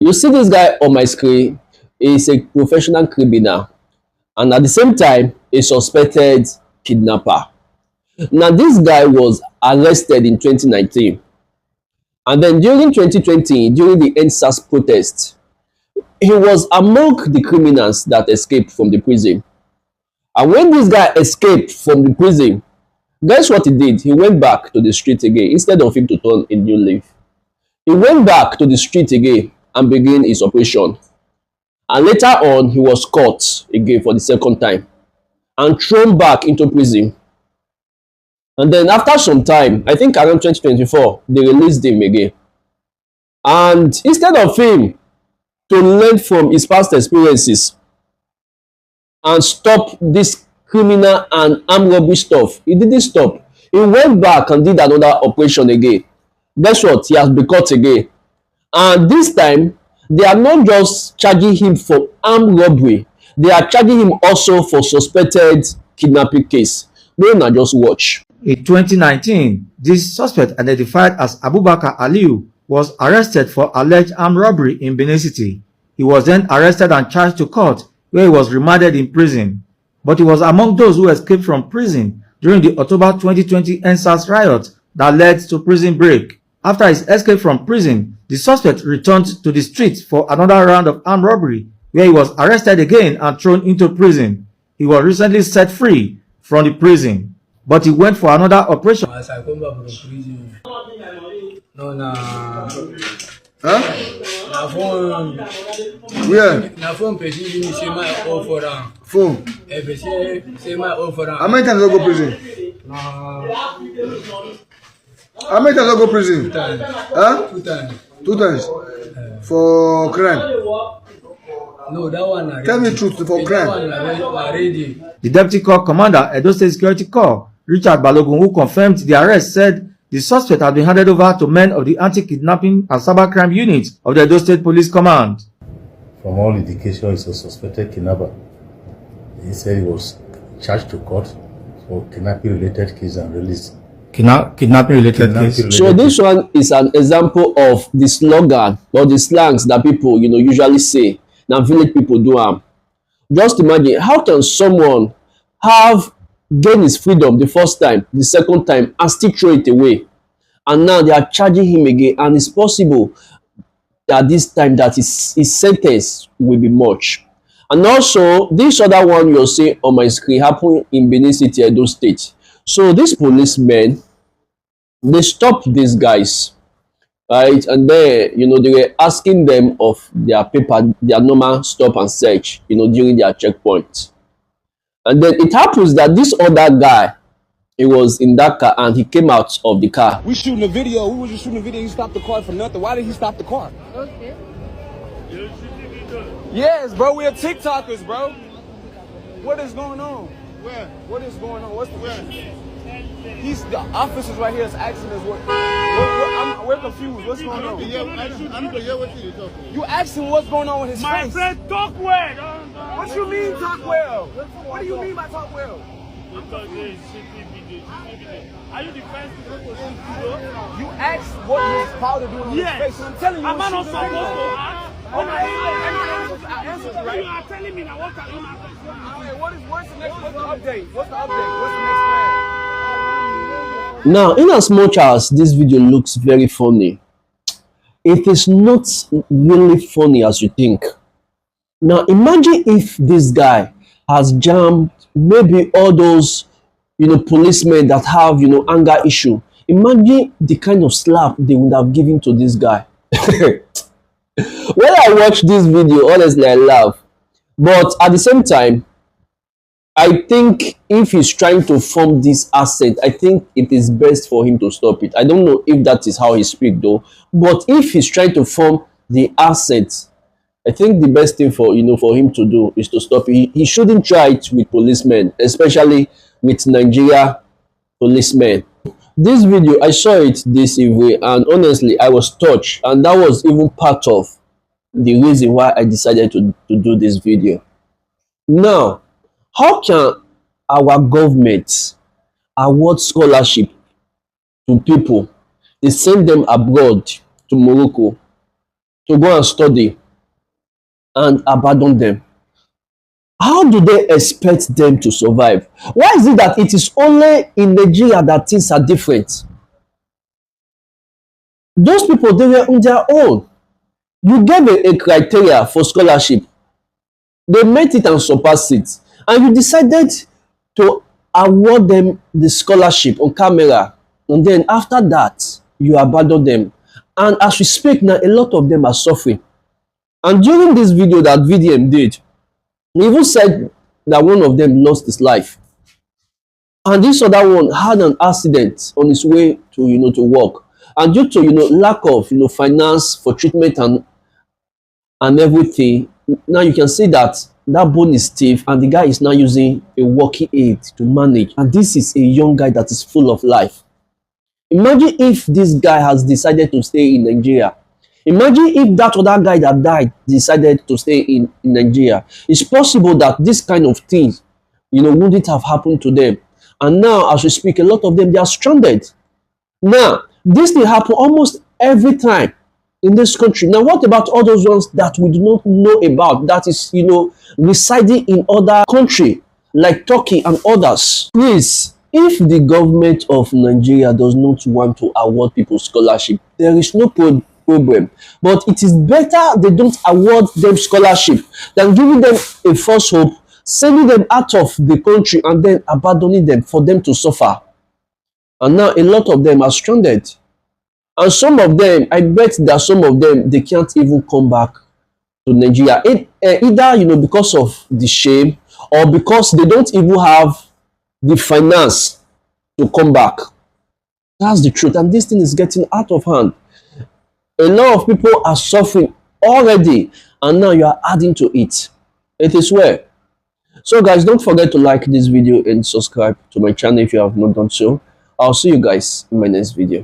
You see this guy on my screen is a professional criminal and at the same time a suspected kidnapper. Now this guy was arrested in 2019 and then during 2020 during the EndSARS protest he was among the criminals that escaped from the prison. And when this guy escaped from the prison, guess what he did? He went back to the street again instead of him to turn a new leaf. He went back to the street again and began his operation. And later on, he was caught again for the second time and thrown back into prison. And then after some time, I think around 2024, they released him again. And instead of him to learn from his past experiences and stop this criminal and armed robbery stuff, he didn't stop. He went back and did another operation again. Guess what? He has been caught again. And this time, they are not just charging him for armed robbery. They are charging him also for suspected kidnapping case. May not just watch. In 2019, this suspect, identified as Abubakar Aliu, was arrested for alleged armed robbery in Benin City. He was then arrested and charged to court, where he was remanded in prison. But he was among those who escaped from prison during the October 2020 EndSARS riot that led to prison break. After his escape from prison, the suspect returned to the streets for another round of armed robbery, where he was arrested again and thrown into prison. He was recently set free from the prison, but he went for another operation. As I come back from prison, no, na phone. Where? Na phone person give me say my own for am. Phone. Person say my own for am. How many times you go prison? How many times you go prison? 2 times. Huh? 2 times. 2 times. For crime. No, that one. Tell me the truth, for crime. That one already. The Deputy Corps Commander, Edo State Security Corps, Richard Balogun, who confirmed the arrest, said the suspect had been handed over to men of the Anti-Kidnapping and Cybercrime Unit of the Edo State Police Command. From all indications, he's a suspected kidnapper. He said he was charged to court for kidnapping-related case and released. Kidnapping-related case. So this one is an example of the slogan or the slangs that people, usually say. Now village people do them. Just imagine, how can someone have gained his freedom the first time, the second time, and still throw it away? And now they are charging him again, and it's possible that this time that his sentence will be much. And also, this other one you're seeing on my screen happened in Benin City, Edo State. So these policemen, they stopped these guys, right? And then, they were asking them of their paper, their normal stop and search, during their checkpoint. And then it happens that this other guy, he was in that car and he came out of the car. We shooting a video. We were just shooting a video. He stopped the car for nothing. Why did he stop the car? Okay. Yes, bro. We're TikTokers, bro. What is going on? Where? What is going on? What's the Where? the officers right here is asking us we're confused. What's going on? You asking what's going on with his face? My friend, talk well. What you mean talk well? What do you mean by talk well? Because they are you the first to go to see video? You asked what his powder doing on his face. So I'm telling you. Am I not supposed to ask? I answered you, right? You are telling me now what are you not saying? What's the update? What's the update? What's the next plan? Now, in as much as this video looks very funny, it is not really funny as you think. Now, imagine if this guy has jammed maybe all those, policemen that have, anger issue. Imagine the kind of slap they would have given to this guy. When I watch this video, honestly, I laugh. But at the same time, I think if he's trying to form this accent, I think it is best for him to stop it. I don't know if that is how he speaks though. But if he's trying to form the accent, I think the best thing for for him to do is to stop it. He shouldn't try it with policemen, especially with Nigeria policemen. This video, I saw it this evening, and honestly, I was touched, and that was even part of the reason why I decided to do this video. Now, how can our government award scholarship to people? They send them abroad to Morocco to go and study and abandon them. How do they expect them to survive? Why is it that it is only in Nigeria that things are different? Those people, they were on their own. You gave a criteria for scholarship. They met it and surpassed it. And you decided to award them the scholarship on camera. And then after that, you abandon them. And as we speak now, a lot of them are suffering. And during this video that VDM did, he even said that one of them lost his life. And this other one had an accident on his way to, to work. And due to, lack of, finance for treatment and everything, now you can see that bone is stiff and the guy is now using a walking aid to manage. And this is a young guy that is full of life. Imagine if this guy has decided to stay in Nigeria. Imagine if that other guy that died decided to stay in Nigeria. It's possible that this kind of thing, wouldn't have happened to them. And now, as we speak, a lot of them, they are stranded. Now, this thing happens almost every time in this country. Now, what about all those ones that we do not know about, that is, residing in other countries like Turkey and others? Please, if the government of Nigeria does not want to award people scholarship, there is no problem. But it is better they don't award them scholarship than giving them a false hope, sending them out of the country and then abandoning them for them to suffer. And now a lot of them are stranded. And some of them, I bet that some of them, they can't even come back to Nigeria. Either, because of the shame or because they don't even have the finance to come back. That's the truth. And this thing is getting out of hand. A lot of people are suffering already, and now you are adding to it. It is well. So guys, don't forget to like this video and subscribe to my channel if you have not done so. I'll see you guys in my next video.